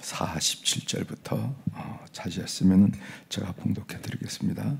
47절부터 찾으셨으면 제가 봉독해 드리겠습니다.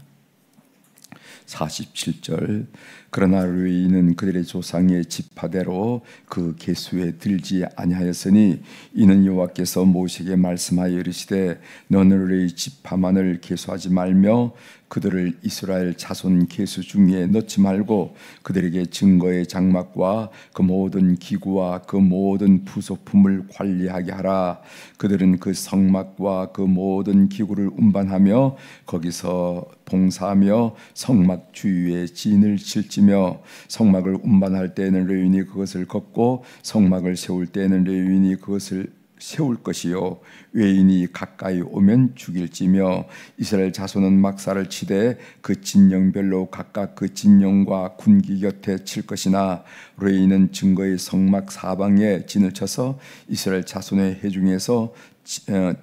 47절. 그러나 레위인은 그들의 조상의 지파대로 그 계수에 들지 아니하였으니 이는 여호와께서 모세에게 말씀하여 이르시되 너는 레위 지파만을 계수하지 말며 그들을 이스라엘 자손 계수 중에 넣지 말고 그들에게 증거의 장막과 그 모든 기구와 그 모든 부속품을 관리하게 하라. 그들은 그 성막과 그 모든 기구를 운반하며 거기서 봉사하며 성막 주위에 진을 칠지며 성막을 운반할 때에는 레위인이 그것을 걷고 성막을 세울 때에는 레위인이 그것을 세울 것이요 외인이 가까이 오면 죽일지며 이스라엘 자손은 막사를 치되 그 진영별로 각각 그 진영과 군기 곁에 칠 것이나 레위인은 증거의 성막 사방에 진을 쳐서 이스라엘 자손의 회중에서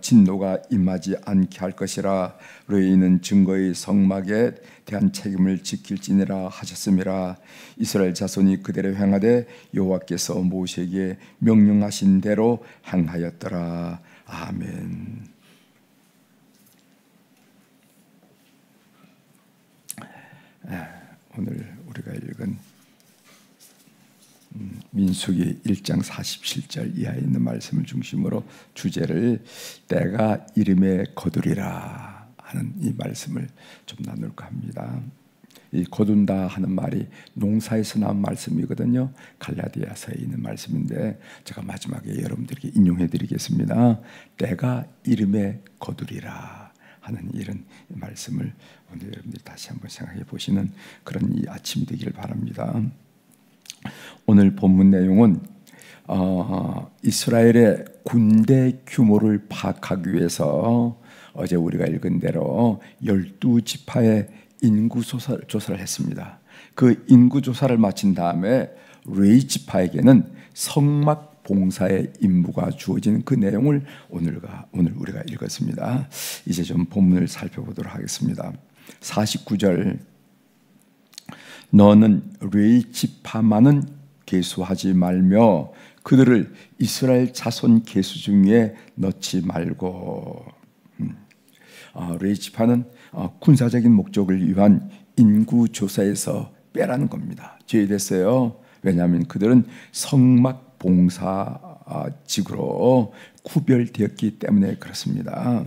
진노가 임하지 않게 할 것이라. 레위인은 증거의 성막에 대한 책임을 지킬지니라 하셨음이라. 이스라엘 자손이 그대로 행하되 여호와께서 모세에게 명령하신 대로 행하였더라. 아멘. 오늘 우리가 읽은 민수기 1장 47절 이하에 있는 말씀을 중심으로 주제를 때가 이름에 거두리라 하는 이 말씀을 좀 나눌까 합니다. 이 거둔다 하는 말이 농사에서 나온 말씀이거든요. 갈라디아서에 있는 말씀인데 제가 마지막에 여러분들에게 인용해 드리겠습니다. 때가 이름에 거두리라 하는 이런 말씀을 오늘 여러분들이 다시 한번 생각해 보시는 그런 이 아침이 되기를 바랍니다. 오늘 본문 내용은 이스라엘의 군대 규모를 파악하기 위해서 어제 우리가 읽은 대로 12지파의 인구조사를 했습니다. 그 인구조사를 마친 다음에 레위 지파에게는 성막 봉사의 임무가 주어진 그 내용을 오늘 우리가 읽었습니다. 이제 좀 본문을 살펴보도록 하겠습니다. 49절. 너는 레위 지파만은 계수하지 말며 그들을 이스라엘 자손 계수 중에 넣지 말고. 레위 지파는 군사적인 목적을 위한 인구 조사에서 빼라는 겁니다. 제외됐어요. 왜냐하면 그들은 성막 봉사직으로 구별되었기 때문에 그렇습니다.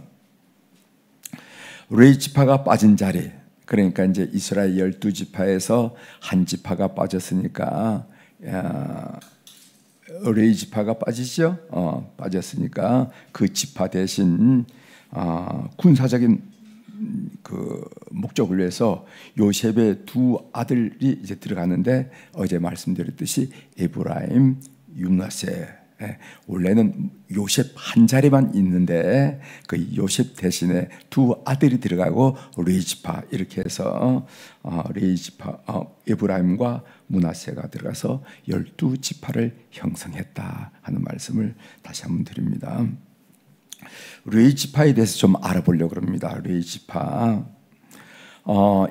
레위 지파가 빠진 자리, 그러니까 이제 이스라엘 12지파에서 한 지파가 빠졌으니까 레위 지파가 빠지죠. 빠졌으니까 그 지파 대신 군사적인 그 목적을 위해서 요셉의 두 아들이 이제 들어가는데 어제 말씀드렸듯이 에브라임, 므낫세. 원래는 요셉 한 자리만 있는데 그 요셉 대신에 두 아들이 들어가고 레위 지파 이렇게 해서 레위 지파 에브라임과 므낫세가 들어가서 12지파를 형성했다 하는 말씀을 다시 한번 드립니다. 레위 지파에 대해서 좀 알아보려고 합니다. 레위 지파.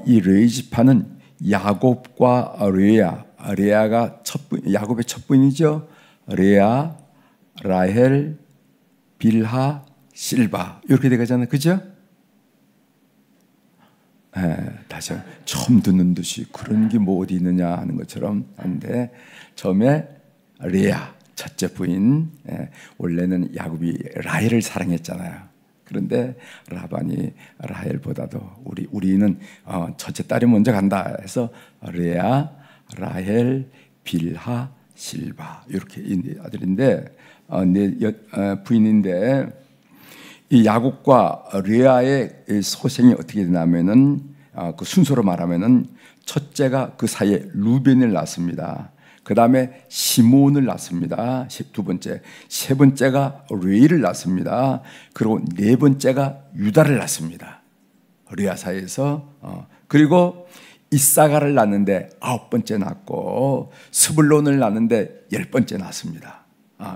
이 레위 지파는 야곱과 레아가 야곱의 첫부인이죠. 레아, 라헬, 빌하, 실바 이렇게 되잖아요. 그죠? 다시 처음 듣는 듯이 그런 게 뭐 어디 있느냐 하는 것처럼 한데 처음에 레아 첫째 부인, 원래는 야곱이 라헬을 사랑했잖아요. 그런데 라반이 라헬보다도 우리는 첫째 딸이 먼저 간다 해서 레아, 라헬, 빌하, 실바 이렇게 아들인데 부인인데 이 야곱과 레아의 소생이 어떻게 되냐면은 그 순서로 말하면은 첫째가 그 사이에 루벤을 낳습니다. 그 다음에 시몬을 낳습니다. 두 번째, 세 번째가 레위를 낳습니다. 그리고 네 번째가 유다를 낳습니다. 레아 사이에서 그리고 이사가를 낳는데 9번째 낳고 스불론을 낳는데 10번째 낳습니다.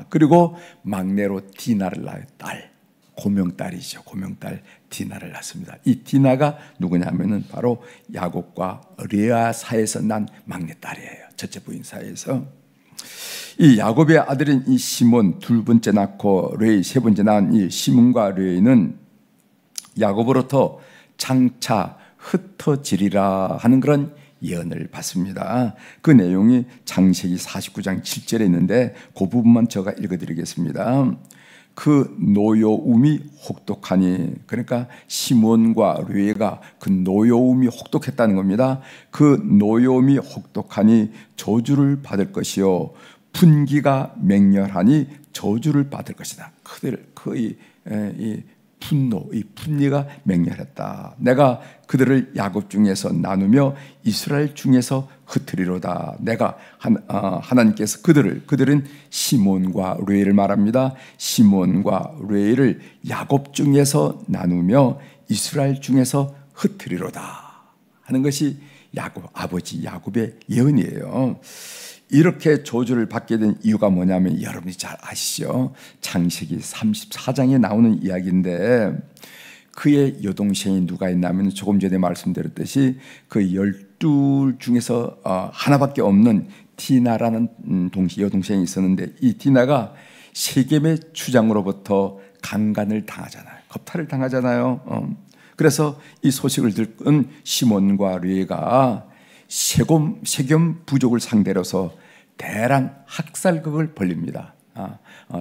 그리고 막내로 디나를 낳아요. 딸, 고명딸이죠. 고명딸 디나를 낳습니다. 이 디나가 누구냐면은 바로 야곱과 레아 사이에서 난 막내딸이에요. 첫째 부인 사이에서. 이 야곱의 아들인 이 시몬 둘 번째 낳고 레위 세 번째 낳은 이 시몬과 레위는 야곱으로부터 장차 흩어지리라 하는 그런 예언을 받습니다. 그 내용이 창세기 49장 7절에 있는데 그 부분만 제가 읽어드리겠습니다. 그 노여움이 혹독하니, 그러니까 시몬과 레위가 그 노여움이 혹독했다는 겁니다. 그 노여움이 혹독하니 저주를 받을 것이요 분기가 맹렬하니 저주를 받을 것이다. 그의 이 분노, 이 분리가 맹렬했다. 내가 그들을 야곱 중에서 나누며 이스라엘 중에서 흩으리로다. 내가 하나님께서 그들은 시몬과 레위를 말합니다. 시몬과 레위를 야곱 중에서 나누며 이스라엘 중에서 흩으리로다 하는 것이 아버지 야곱의 예언이에요. 이렇게 저주를 받게 된 이유가 뭐냐면 여러분이 잘 아시죠? 창세기 34장에 나오는 이야기인데 그의 여동생이 누가 있냐면 조금 전에 말씀드렸듯이 그 12 중에서 하나밖에 없는 디나라는 여동생이 있었는데 이 디나가 세겜의 주장으로부터 강간을 당하잖아요. 겁탈을 당하잖아요. 그래서 이 소식을 들은 시몬과 레위가 세겜 부족을 상대로서 대량 학살극을 벌립니다.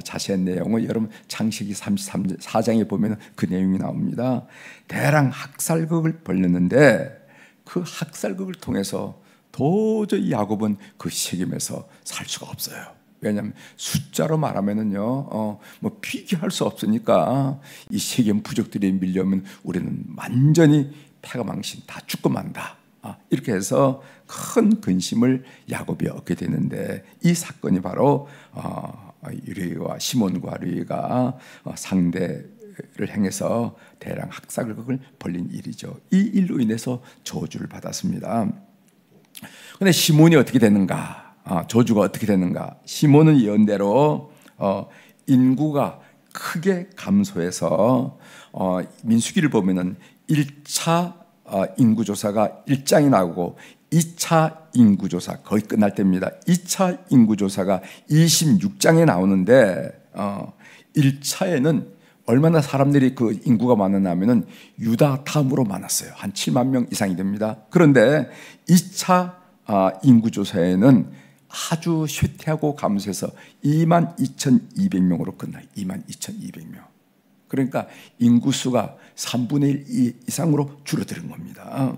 자세한 내용은 여러분 창세기 34장에 보면 그 내용이 나옵니다. 대량 학살극을 벌였는데 그 학살극을 통해서 도저히 야곱은 그 세겜에서 살 수가 없어요. 왜냐하면 숫자로 말하면은요, 뭐 비교할 수 없으니까 이 세겜 부족들이 밀려오면 우리는 완전히 패가 망신 다 죽고 만다. 이렇게 해서 큰 근심을 야곱이 얻게 되는데 이 사건이 바로 레위와 시몬과 레위가 상대를 행해서 대량 학살극을 벌린 일이죠. 이 일로 인해서 저주를 받았습니다. 그런데 시몬이 어떻게 되는가? 저주가 어떻게 되는가? 시몬은 예언대로 인구가 크게 감소해서 민수기를 보면은 1차 인구조사가 1장이 나오고 2차 인구조사 거의 끝날 때입니다. 2차 인구조사가 26장에 나오는데 1차에는 얼마나 사람들이 그 인구가 많았냐면은 유다 다음으로 많았어요. 한 7만 명 이상이 됩니다. 그런데 2차 인구조사에는 아주 쇠퇴하고 감소해서 22,200명으로 끝나요. 22,200명. 그러니까 인구수가 3분의 1 이상으로 줄어드는 겁니다.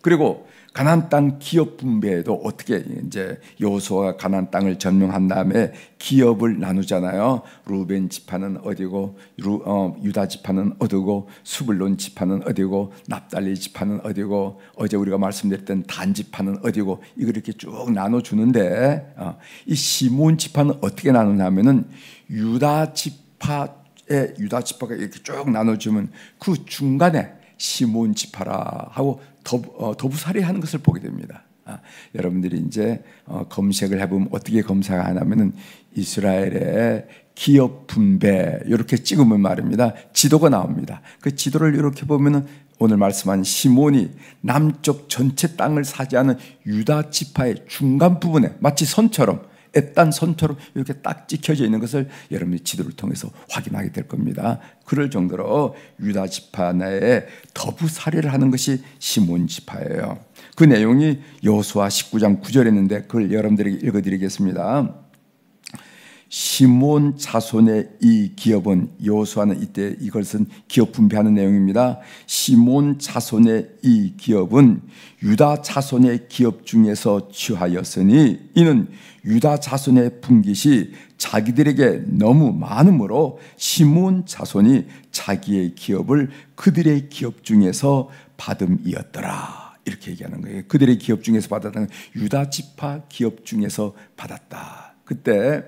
그리고 가나안 땅 기업 분배에도 어떻게 이제 여호수아가 가나안 땅을 점령한 다음에 기업을 나누잖아요. 루벤 지파는 어디고 유다 지파는 어디고 스불론 지파는 어디고 납달리 지파는 어디고 어제 우리가 말씀드렸던 단 지파는 어디고 이걸 이렇게 쭉 나눠주는데 이 시몬 지파는 어떻게 나누냐면은 유다 지파가 이렇게 쭉 나눠주면 그 중간에 시몬 지파라 하고 더부살이 하는 것을 보게 됩니다. 여러분들이 이제 검색을 해보면 어떻게 검색하냐면은 이스라엘의 기업 분배 이렇게 찍으면 말입니다. 지도가 나옵니다. 그 지도를 이렇게 보면은 오늘 말씀한 시몬이 남쪽 전체 땅을 차지하는 유다 지파의 중간 부분에 마치 선처럼 애딴 선처럼 이렇게 딱 찍혀져 있는 것을 여러분이 지도를 통해서 확인하게 될 겁니다. 그럴 정도로 유다 지파 내에 더부살이를 하는 것이 시몬 지파예요. 그 내용이 여호수아 19장 9절에 있는데 그걸 여러분들에게 읽어드리겠습니다. 시몬 자손의 이 기업은 여호수아는 이때 이것은 기업 분배하는 내용입니다. 시몬 자손의 이 기업은 유다 자손의 기업 중에서 취하였으니 이는 유다 자손의 분깃이 자기들에게 너무 많으므로 시몬 자손이 자기의 기업을 그들의 기업 중에서 받음이었더라. 이렇게 얘기하는 거예요. 그들의 기업 중에서 받았다는 유다 지파 기업 중에서 받았다. 그때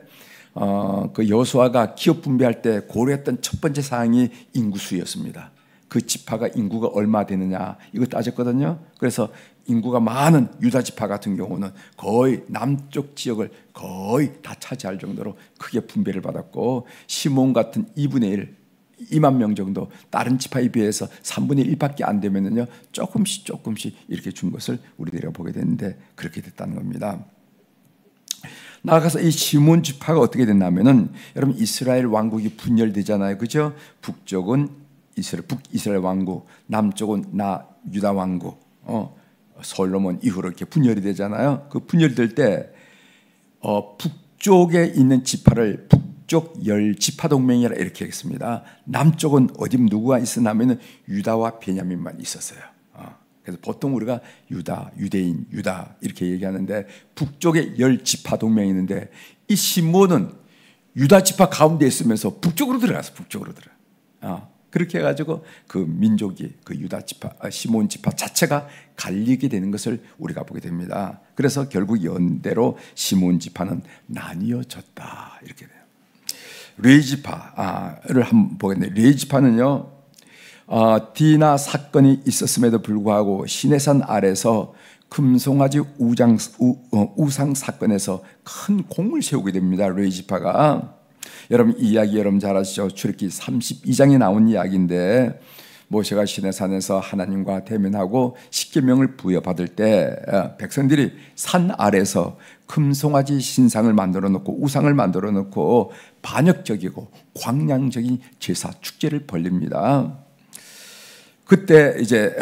그 여호수아가 기업 분배할 때 고려했던 첫 번째 사항이 인구수였습니다. 그 지파가 인구가 얼마 되느냐 이거 따졌거든요. 그래서 인구가 많은 유다 지파 같은 경우는 거의 남쪽 지역을 거의 다 차지할 정도로 크게 분배를 받았고 시몬 같은 2분의 1 2만 명 정도 다른 지파에 비해서 3분의 1밖에 안 되면은요 조금씩 이렇게 준 것을 우리들이 보게 되는데 그렇게 됐다는 겁니다. 나아가서 이 시몬 지파가 어떻게 됐냐면은 여러분 이스라엘 왕국이 분열되잖아요, 그죠? 북쪽은 북이스라엘 왕국, 남쪽은 유다 왕국, 솔로몬 이후로 이렇게 분열이 되잖아요. 그 분열될 때 북쪽에 있는 지파를 북쪽 열 지파 동맹이라 이렇게 했습니다. 남쪽은 어디 누구가 있었냐면은 유다와 베냐민만 있었어요. 그래서 보통 우리가 유대인, 유다 이렇게 얘기하는데 북쪽에 열 지파 동맹이 있는데 이 시몬은 유다 지파 가운데 있으면서 북쪽으로 들어가서 북쪽으로 들어가. 그렇게 해가지고 그 민족이 그 유다 지파, 시몬 지파 자체가 갈리게 되는 것을 우리가 보게 됩니다. 그래서 결국 연대로 시몬 지파는 나뉘어졌다 이렇게 돼요. 레위 지파를 한번 보겠네요. 레위 지파는요. 디나 사건이 있었음에도 불구하고 시내산 아래서 금송아지 우상 사건에서 큰 공을 세우게 됩니다. 레위 지파가. 여러분 이 이야기 여러분 잘 아시죠? 출애굽기 32장에 나온 이야기인데 모세가 시내산에서 하나님과 대면하고 십계명을 부여받을 때 백성들이 산 아래서 금송아지 신상을 만들어 놓고 우상을 만들어 놓고 반역적이고 광량적인 제사 축제를 벌립니다. 그때 이제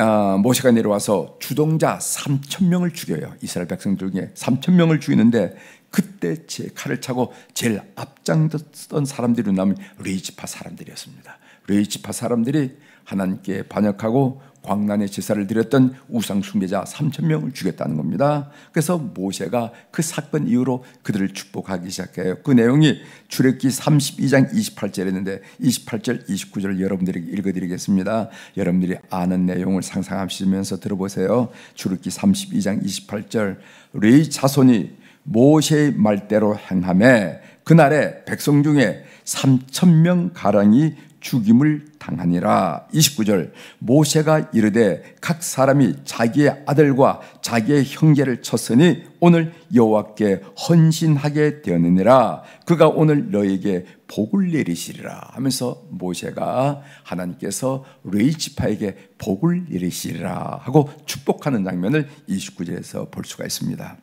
모세가 내려와서 주동자 3,000명을 죽여요. 이스라엘 백성들 중에 3,000명을 죽이는데 그때 제 칼을 차고 제일 앞장섰던 사람들이 나면 레위 지파 사람들이었습니다. 레위 지파 사람들이 하나님께 반역하고 광란의 제사를 드렸던 우상 숭배자 3,000명을 죽였다는 겁니다. 그래서 모세가 그 사건 이후로 그들을 축복하기 시작해요. 그 내용이 출애굽기 32장 28절이었는데 28절, 29절 여러분들에게 읽어드리겠습니다. 여러분들이 아는 내용을 상상하시면서 들어보세요. 출애굽기 32장 28절 레위 자손이 모세의 말대로 행하매 그날에 백성 중에 3,000명 가량이 죽임을 당하니라. 29절 모세가 이르되 각 사람이 자기의 아들과 자기의 형제를 쳤으니 오늘 여호와께 헌신하게 되었느니라. 그가 오늘 너에게 복을 내리시리라 하면서 모세가 하나님께서 레위 지파에게 복을 내리시리라 하고 축복하는 장면을 29절에서 볼 수가 있습니다.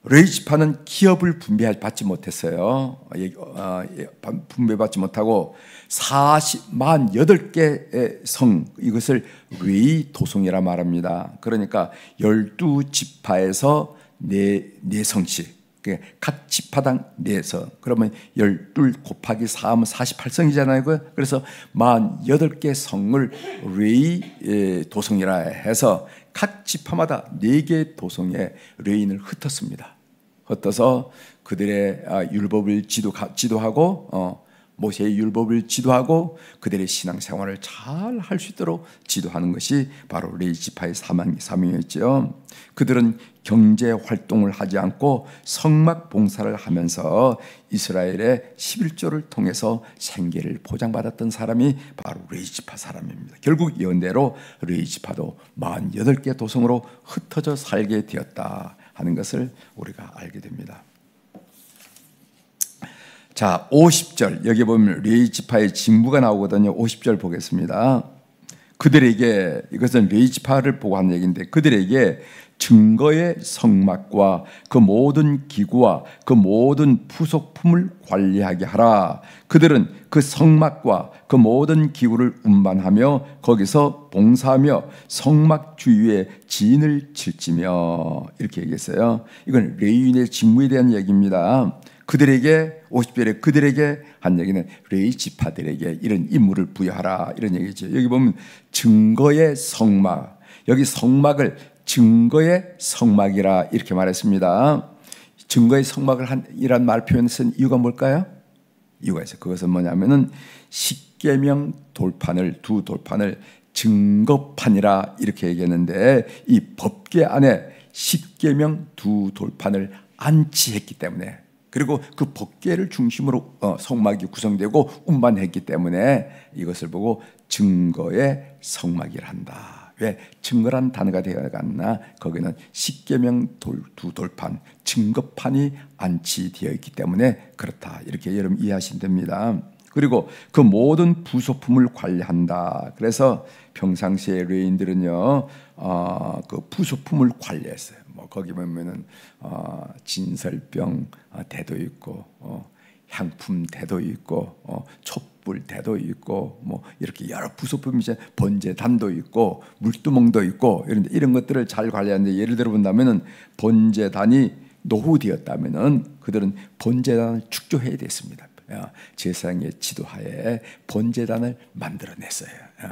레위 지파는 기업을 분배받지 못했어요. 분배받지 못하고 48개의 성, 이것을 레위 도성이라 말합니다. 그러니까 12지파에서 4성씩, 각 지파당 4성, 그러면 12 곱하기 4하면 48성이잖아요. 그래서 48개 성을 레위 도성이라 해서 각 지파마다 4개의 도성에 레위인을 흩었습니다. 흩어서 그들의 율법을 지도하고 모세의 율법을 지도하고 그들의 신앙생활을 잘 할 수 있도록 지도하는 것이 바로 레위 지파의 사명이었죠. 그들은 경제 활동을 하지 않고 성막 봉사를 하면서 이스라엘의 11조를 통해서 생계를 보장받았던 사람이 바로 레위 지파 사람입니다. 결국 연대로 레위 지파도 48개 도성으로 흩어져 살게 되었다 하는 것을 우리가 알게 됩니다. 자, 50절 여기 보면 레위 지파의 징부가 나오거든요. 50절 보겠습니다. 그들에게, 이것은 레위 지파를 보고 한 얘기인데, 그들에게 증거의 성막과 그 모든 기구와 그 모든 부속품을 관리하게 하라. 그들은 그 성막과 그 모든 기구를 운반하며 거기서 봉사하며 성막 주위에 진을 칠지며, 이렇게 얘기했어요. 이건 레위인의 직무에 대한 얘기입니다. 그들에게, 50절에 그들에게 한 얘기는 레위 지파들에게 이런 임무를 부여하라, 이런 얘기죠. 여기 보면 증거의 성막, 여기 성막을 증거의 성막이라 이렇게 말했습니다. 증거의 성막을 이란 말 표현을 쓴 이유가 뭘까요? 이유가 있어요. 그것은 뭐냐면은 십계명 돌판을, 두 돌판을 증거판이라 이렇게 얘기했는데, 이 법궤 안에 십계명 두 돌판을 안치했기 때문에, 그리고 그 법궤를 중심으로 성막이 구성되고 운반했기 때문에 이것을 보고 증거의 성막이라 한다. 왜 증거란 단어가 되어갔나? 거기는 십계명 두 돌판, 증거판이 안치되어 있기 때문에 그렇다, 이렇게 여러분 이해하시면 됩니다. 그리고 그 모든 부속품을 관리한다. 그래서 평상시에 레인들은요, 그 부속품을 관리했어요. 뭐 거기 보면은 진설병 대도 있고, 향품 대도 있고, 촛불 대도 있고, 뭐 이렇게 여러 부속품이 이제 번제단도 있고, 물두멍도 있고, 이런 것들을 잘 관리하는데, 예를 들어 본다면은 번제단이 노후되었다면은 그들은 번제단을 축조해야 됐습니다. 제사장의 지도하에 번제단을 만들어냈어요.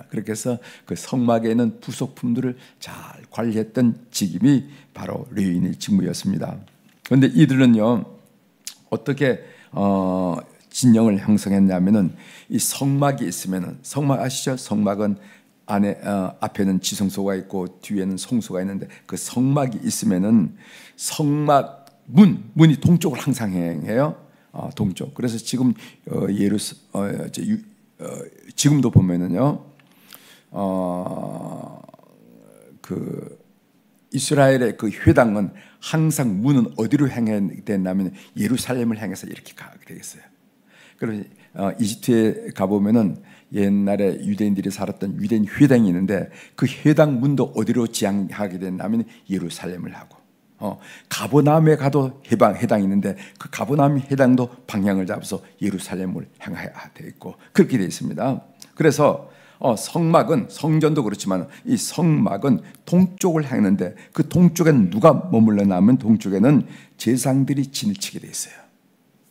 그렇게 해서 그 성막에 있는 부속품들을 잘 관리했던 직임이 바로 레위인의 직무였습니다. 그런데 이들은요, 어떻게 진영을 형성했냐면은, 이 성막이 있으면은, 성막 아시죠? 성막은 안에 앞에는 지성소가 있고 뒤에는 성소가 있는데, 그 성막이 있으면은 성막 문이 동쪽을 항상 향해요. 동쪽. 그래서 지금 지금도 보면은요, 그 이스라엘의 그 회당은 항상 문은 어디로 향해 됐냐면 예루살렘을 향해서 이렇게 가게 되겠어요. 그래서 이집트에 가보면은 옛날에 유대인들이 살았던 유대인 회당이 있는데, 그 회당 문도 어디로 지향하게 됐냐면 예루살렘을 하고, 가버나움에 가도 해당이 있는데, 그 가버나움 해당도 방향을 잡아서 예루살렘을 향하여 되어 있고, 그렇게 되어 있습니다. 그래서 성막은, 성전도 그렇지만 이 성막은 동쪽을 향했는데, 그 동쪽에는 누가 머물러나면 동쪽에는 제사장들이 진을 치게 돼 있어요.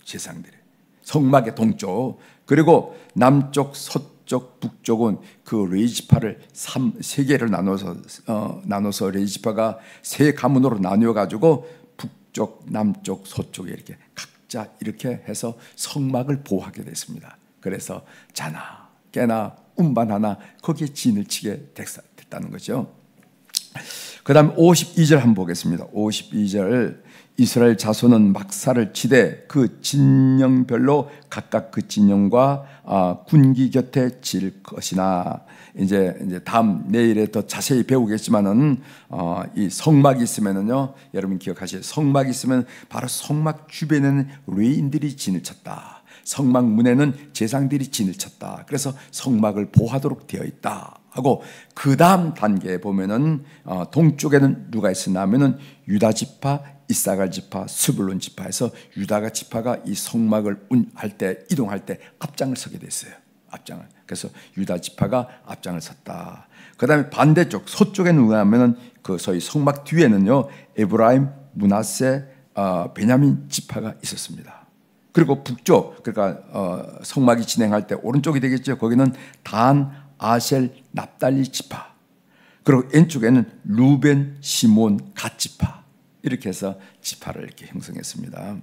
제사장들이 성막의 동쪽, 그리고 남쪽, 서쪽, 북쪽은 그 레이지파를 세 개를 나눠서 레이지파가 세 가문으로 나뉘어 가지고 북쪽, 남쪽, 서쪽에 이렇게 각자 이렇게 해서 성막을 보호하게 됐습니다. 그래서 자나 깨나 운반하나 거기에 진을 치게 됐다는 거죠. 그 다음 52절 한번 보겠습니다. 52절, 이스라엘 자손은 막사를 치되 그 진영별로 각각 그 진영과 군기 곁에 질 것이나, 이제 다음 내일에 더 자세히 배우겠지만은, 이 성막이 있으면은요, 여러분 기억하시죠? 성막이 있으면 바로 성막 주변에는 레인들이 진을 쳤다. 성막 문에는 제사장들이 진을 쳤다. 그래서 성막을 보호하도록 되어 있다 하고, 그 다음 단계에 보면은 동쪽에는 누가 있었냐면은 유다 지파, 이사갈 지파, 스불론 지파에서 유다가 지파가 이 성막을 이동할 때 앞장을 서게 됐어요. 앞장을. 그래서 유다 지파가 앞장을 섰다. 그 다음에 반대쪽 서쪽에는 누가 하면은 그 소위 성막 뒤에는요, 에브라임, 므낫세, 베냐민 지파가 있었습니다. 그리고 북쪽, 그러니까 성막이 진행할 때 오른쪽이 되겠죠. 거기는 단, 아셀, 납달리 지파. 그리고 왼쪽에는 루벤, 시몬, 갓 지파. 이렇게 해서 지파를 이렇게 형성했습니다.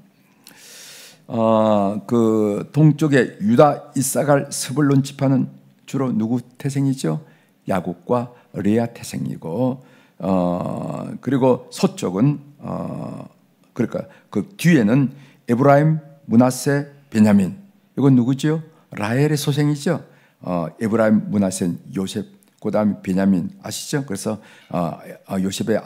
그 동쪽에 유다, 이사갈, 스불론 지파는 주로 누구 태생이죠? 야곱과 레아 태생이고, 그리고 서쪽은 그러니까 그 뒤에는 에브라임, 므낫세, 베냐민. 이건 누구죠? 라헬의 소생이죠. 에브라임, 므낫세, 요셉, 그다음에 베냐민 아시죠? 그래서 요셉의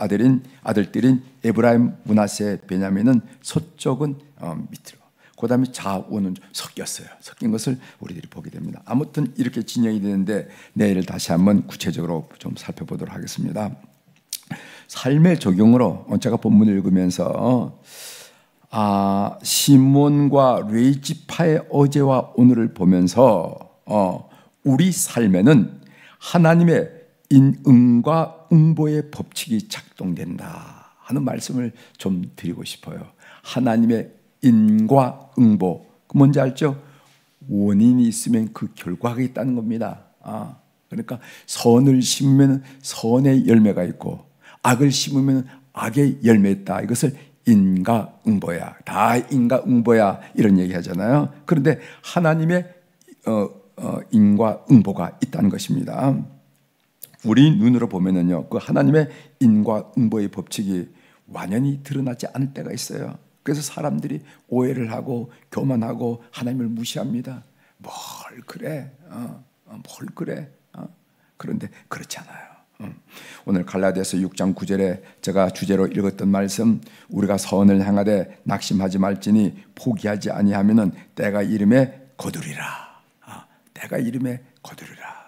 아들들인 에브라임, 므낫세, 베냐민은 서쪽은 밑으로, 그다음에 좌우는 섞였어요. 섞인 것을 우리들이 보게 됩니다. 아무튼 이렇게 진영이 되는데, 내일 다시 한번 구체적으로 좀 살펴보도록 하겠습니다. 삶의 적용으로 제가 본문을 읽으면서 시몬과 레이지파의 어제와 오늘을 보면서 우리 삶에는 하나님의 인응과 응보의 법칙이 작동된다 하는 말씀을 좀 드리고 싶어요. 하나님의 인과 응보, 뭔지 알죠? 원인이 있으면 그 결과가 있다는 겁니다. 그러니까 선을 심으면 선의 열매가 있고, 악을 심으면 악의 열매 있다. 이것을 인과 응보야, 다 인과 응보야, 이런 얘기 하잖아요. 그런데 하나님의 인과 응보가 있다는 것입니다. 우리 눈으로 보면은요, 그 하나님의 인과 응보의 법칙이 완연히 드러나지 않을 때가 있어요. 그래서 사람들이 오해를 하고 교만하고 하나님을 무시합니다. 뭘 그래? 뭘 그래? 그런데 그렇지 않아요. 오늘 갈라디아서 6장 9절에 제가 주제로 읽었던 말씀, 우리가 선을 향하되 낙심하지 말지니 포기하지 아니하면은 때가 이름에 거두리라. 때가 이름에 거두리라.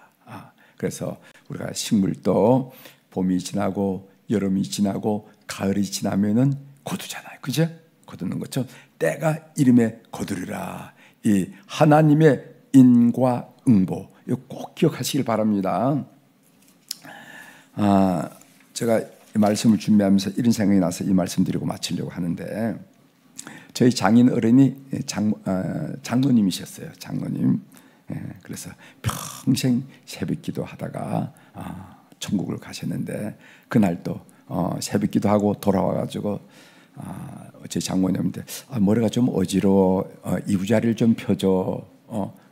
그래서 우리가 식물도 봄이 지나고 여름이 지나고 가을이 지나면은 거두잖아요. 그죠? 거두는 것처럼 때가 이름에 거두리라. 이 하나님의 인과 응보, 이거 꼭 기억하시길 바랍니다. 제가 이 말씀을 준비하면서 이런 생각이 나서 이 말씀 드리고 마치려고 하는데, 저희 장인 어른이 장로님이셨어요. 장로님. 그래서 평생 새벽기도 하다가 천국을 가셨는데, 그날도 새벽기도 하고 돌아와가지고 제 장모님한테 머리가 좀 어지러워, 이부자리를 좀 펴줘.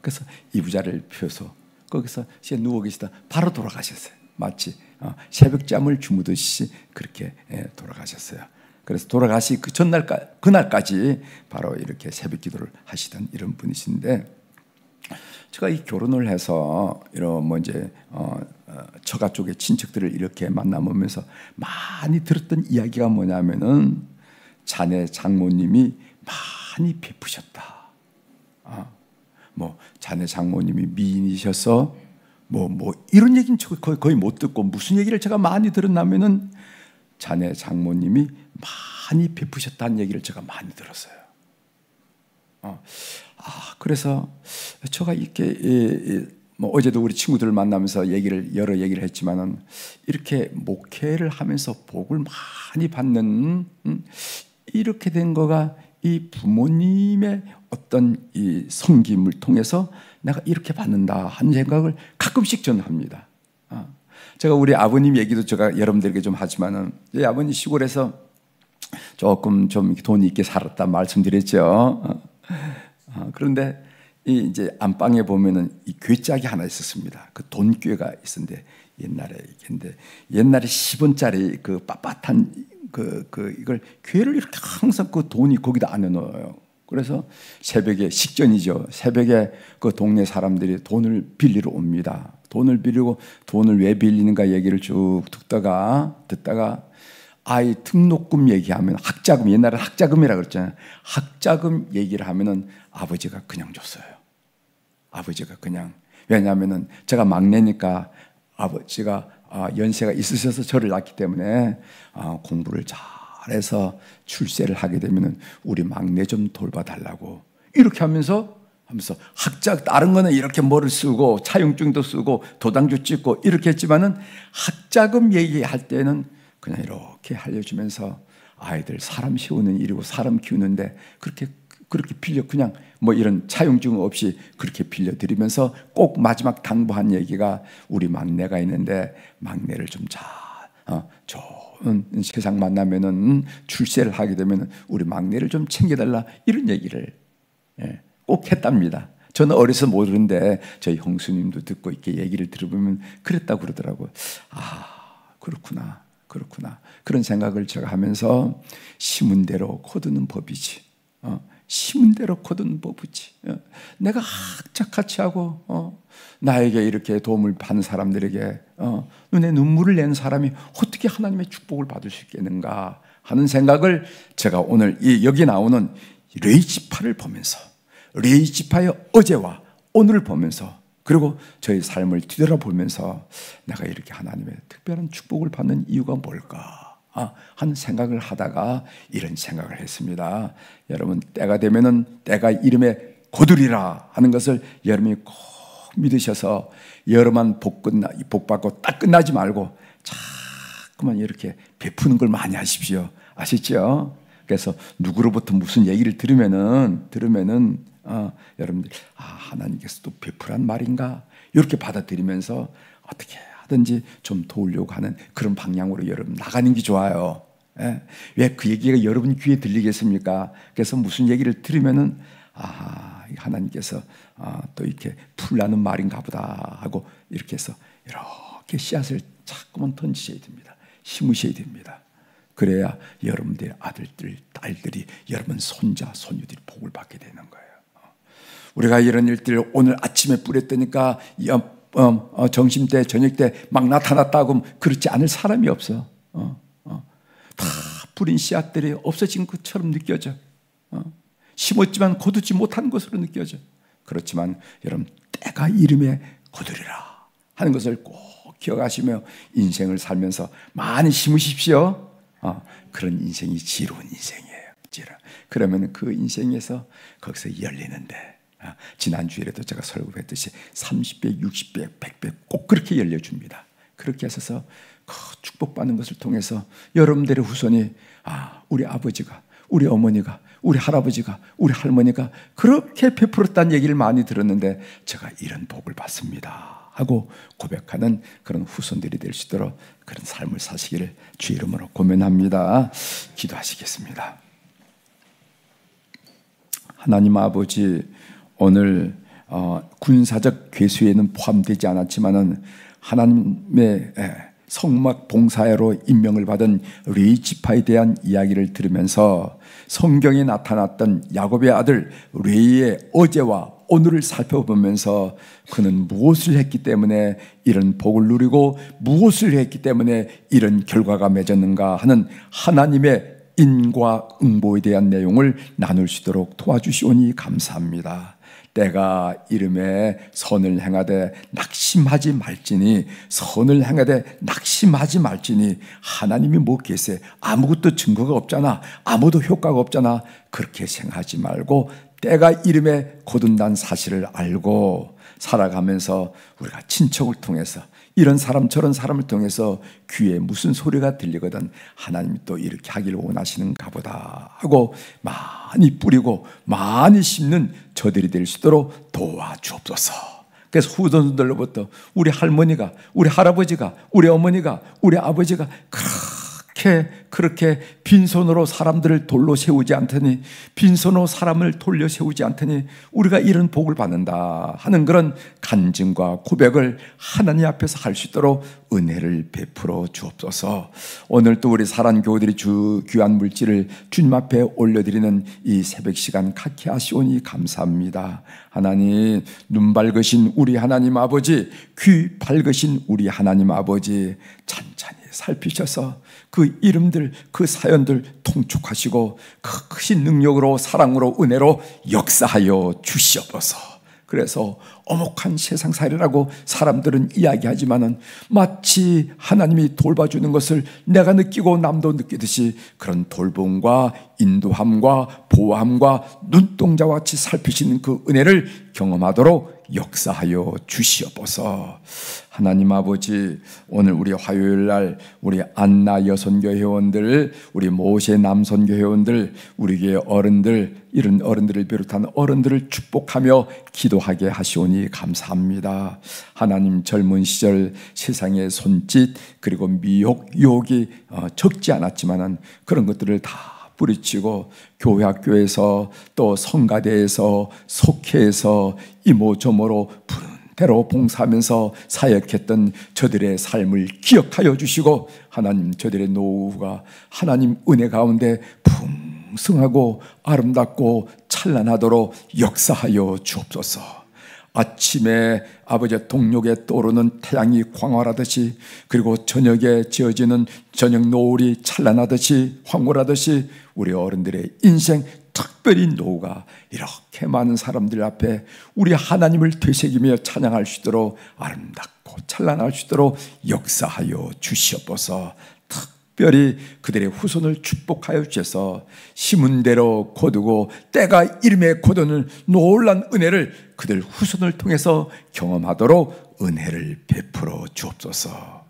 그래서 이부자리를 펴서 거기서 누워 계시다 바로 돌아가셨어요. 마치 새벽잠을 주무듯이 그렇게 돌아가셨어요. 그래서 돌아가시 그 그날까지 바로 이렇게 새벽기도를 하시던 이런 분이신데, 제가 이 결혼을 해서 이런 이제 처가 쪽의 친척들을 이렇게 만나보면서 많이 들었던 이야기가 뭐냐면은, 자네 장모님이 많이 베푸셨다. 자네 장모님이 미인이셔서 이런 얘기는 거의 못 듣고, 무슨 얘기를 제가 많이 들었냐면은 자네 장모님이 많이 베푸셨다는 얘기를 제가 많이 들었어요. 그래서 제가 이렇게 어제도 우리 친구들을 만나면서 여러 얘기를 했지만은, 이렇게 목회를 하면서 복을 많이 받는 이렇게 된 거가 이 부모님의 어떤 이 섬김을 통해서 내가 이렇게 받는다 하는 생각을 가끔씩 저는 합니다. 제가 우리 아버님 얘기도 제가 여러분들에게 좀 하지만은, 이 아버님 시골에서 조금 좀 돈이 있게 살았다 말씀드렸죠. 그런데 이제 안방에 보면은 이 괴짝이 하나 있었습니다. 그 돈괴가 있었는데, 옛날에 10원짜리 그 빳빳한 이걸 괴를 이렇게 항상 그 돈이 거기다 안에 넣어요. 그래서 새벽에 식전이죠. 새벽에 그 동네 사람들이 돈을 빌리러 옵니다. 돈을 빌리고, 돈을 왜 빌리는가 얘기를 쭉 듣다가 아이 등록금 얘기하면, 학자금, 옛날에 학자금이라고 그랬잖아요. 학자금 얘기를 하면은 아버지가 그냥 줬어요. 아버지가 그냥. 왜냐하면은 제가 막내니까 아버지가 연세가 있으셔서 저를 낳기 때문에 공부를 잘해서 출세를 하게 되면은 우리 막내 좀 돌봐달라고 이렇게 하면서 다른 거는 이렇게 뭐를 쓰고 차용증도 쓰고 도장도 찍고 이렇게 했지만은, 학자금 얘기할 때는 그냥 이렇게 알려주면서, 아이들 사람 키우는 일이고 사람 키우는데 그렇게 빌려, 그냥 이런 차용증 없이 그렇게 빌려드리면서, 꼭 마지막 당부한 얘기가, 우리 막내가 있는데 막내를 좀 좋은 세상 만나면은 출세를 하게 되면 우리 막내를 좀 챙겨달라, 이런 얘기를 꼭 했답니다. 저는 어려서 모르는데 저희 형수님도 듣고 이렇게 얘기를 들어보면 그랬다고 그러더라고요. 그렇구나. 그런 생각을 제가 하면서, 심은 대로 거두는 법이지. 심은 대로 거두는 법이지. 내가 악착같이 하고 나에게 이렇게 도움을 받는 사람들에게 눈에 눈물을 낸 사람이 어떻게 하나님의 축복을 받을 수 있겠는가 하는 생각을 제가 오늘 여기 나오는 레위 지파를 보면서, 레위 지파의 어제와 오늘을 보면서, 그리고 저희 삶을 뒤돌아보면서, 내가 이렇게 하나님의 특별한 축복을 받는 이유가 뭘까 하는 생각을 하다가 이런 생각을 했습니다. 여러분, 때가 되면은 때가 이름에 거두리라 하는 것을 여러분이 꼭 믿으셔서, 여러분만 복 받고 딱 끝나지 말고 자꾸만 이렇게 베푸는 걸 많이 하십시오. 아시죠? 그래서 누구로부터 무슨 얘기를 들으면은 여러분들 하나님께서 또 베푸란 말인가 이렇게 받아들이면서 어떻게 하든지 좀 도우려고 하는 그런 방향으로 여러분 나가는 게 좋아요. 왜 그 얘기가 여러분 귀에 들리겠습니까? 그래서 무슨 얘기를 들으면은 하나님께서 또 이렇게 풀라는 말인가 보다 하고 이렇게 해서 이렇게 씨앗을 자꾸만 던지셔야 됩니다. 심으셔야 됩니다. 그래야 여러분들의 아들들, 딸들이, 여러분 손자, 손녀들이 복을 받게 되는 거예요. 우리가 이런 일들을 오늘 아침에 뿌렸다니까 점심때, 저녁때 막 나타났다고 하면 그렇지 않을 사람이 없어. 다 뿌린 씨앗들이 없어진 것처럼 느껴져. 심었지만 거두지 못한 것으로 느껴져. 그렇지만 여러분, 때가 이름에 거두리라 하는 것을 꼭 기억하시며 인생을 살면서 많이 심으십시오. 그런 인생이 지루한 인생이에요. 그러면 그 인생에서 거기서 열리는데, 지난주에도 제가 설교했듯이 30배, 60배, 100배 꼭 그렇게 열려줍니다. 그렇게 하셔서 그 축복받는 것을 통해서 여러분들의 후손이 우리 아버지가, 우리 어머니가, 우리 할아버지가, 우리 할머니가 그렇게 베풀었다는 얘기를 많이 들었는데 제가 이런 복을 받습니다 하고 고백하는 그런 후손들이 될 수 있도록 그런 삶을 사시기를 주 이름으로 고면합니다. 기도하시겠습니다. 하나님 아버지, 오늘 군사적 괴수에는 포함되지 않았지만은 하나님의 성막 봉사회로 임명을 받은 레위 지파에 대한 이야기를 들으면서 성경에 나타났던 야곱의 아들 레위의 어제와 오늘을 살펴보면서 그는 무엇을 했기 때문에 이런 복을 누리고 무엇을 했기 때문에 이런 결과가 맺었는가 하는 하나님의 인과응보에 대한 내용을 나눌 수 있도록 도와주시오니 감사합니다. 때가 이름에 선을 행하되 낙심하지 말지니, 선을 행하되 낙심하지 말지니, 하나님이 뭐 계세? 아무것도 증거가 없잖아, 아무도 효과가 없잖아, 그렇게 생각하지 말고 때가 이름에 거둔다는 사실을 알고 살아가면서 우리가 친척을 통해서 이런 사람 저런 사람을 통해서 귀에 무슨 소리가 들리거든 하나님이 또 이렇게 하기를 원하시는가 보다 하고 많이 뿌리고 많이 심는 저들이 될 수 있도록 도와주옵소서. 그래서 후손들로부터 우리 할머니가, 우리 할아버지가, 우리 어머니가, 우리 아버지가 그렇게 빈손으로 사람들을 돌로 세우지 않더니, 빈손으로 사람을 돌려 세우지 않더니 우리가 이런 복을 받는다 하는 그런 간증과 고백을 하나님 앞에서 할 수 있도록 은혜를 베풀어 주옵소서. 오늘 또 우리 사랑교우들이 주 귀한 물질을 주님 앞에 올려드리는 이 새벽 시간 갖게 하시오니 감사합니다. 하나님, 눈 밝으신 우리 하나님 아버지, 귀 밝으신 우리 하나님 아버지, 찬찬히 살피셔서 그 이름들, 그 사연들 통촉하시고 그 크신 능력으로, 사랑으로, 은혜로 역사하여 주시옵소서. 그래서 어목한 세상살이라고 사람들은 이야기하지만은 마치 하나님이 돌봐주는 것을 내가 느끼고 남도 느끼듯이 그런 돌봄과 인도함과 보호함과 눈동자와 같이 살피시는 그 은혜를 경험하도록 역사하여 주시옵소서. 하나님 아버지, 오늘 우리 화요일 날 우리 안나 여선교 회원들, 우리 모세 남선교 회원들, 우리 교회 어른들, 이런 어른들을 비롯한 어른들을 축복하며 기도하게 하시오니 감사합니다. 하나님, 젊은 시절 세상의 손짓 그리고 미혹, 유혹이 적지 않았지만은 그런 것들을 다 뿌리치고 교회 학교에서 또 성가대에서 속회에서 이모저모로 부른 대로 봉사하면서 사역했던 저들의 삶을 기억하여 주시고, 하나님, 저들의 노후가 하나님 은혜 가운데 풍성하고 아름답고 찬란하도록 역사하여 주옵소서. 아침에 아버지의 동력에 떠오르는 태양이 광활하듯이, 그리고 저녁에 지어지는 저녁 노을이 찬란하듯이 황홀하듯이 우리 어른들의 인생, 특별히 노후가 이렇게 많은 사람들 앞에 우리 하나님을 되새기며 찬양할 수 있도록 아름답고 찬란할 수 있도록 역사하여 주시옵소서. 특별히 그들의 후손을 축복하여 주셔서 심은 대로 거두고 때가 이름에 거두는 놀란 은혜를 그들 후손을 통해서 경험하도록 은혜를 베풀어 주옵소서.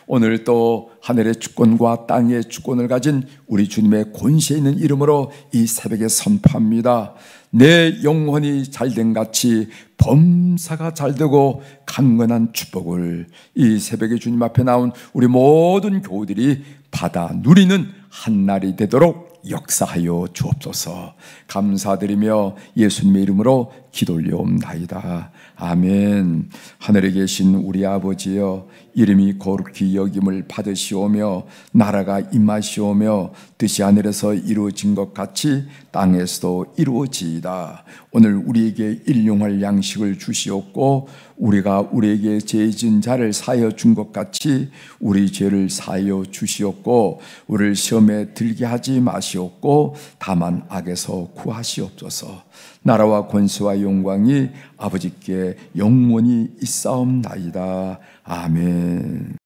오늘 또 하늘의 주권과 땅의 주권을 가진 우리 주님의 권세 있는 이름으로 이 새벽에 선포합니다. 내 영혼이 잘된 같이 범사가 잘되고 강건한 축복을 이 새벽에 주님 앞에 나온 우리 모든 교우들이 받아 누리는 한날이 되도록 역사하여 주옵소서. 감사드리며 예수님의 이름으로 기도 올려옵나이다. 아멘. 하늘에 계신 우리 아버지여, 이름이 거룩히 여김을 받으시오며 나라가 임하시오며 뜻이 하늘에서 이루어진 것 같이 땅에서도 이루어지이다. 오늘 우리에게 일용할 양식을 주시옵고 우리가 우리에게 죄 지은 자를 사하여 준 것 같이 우리 죄를 사하여 주시옵고 우리를 시험에 들게 하지 마시옵소서. 하시옵고 다만 악에서 구하시옵소서. 나라와 권세와 영광이 아버지께 영원히 있사옵나이다. 아멘.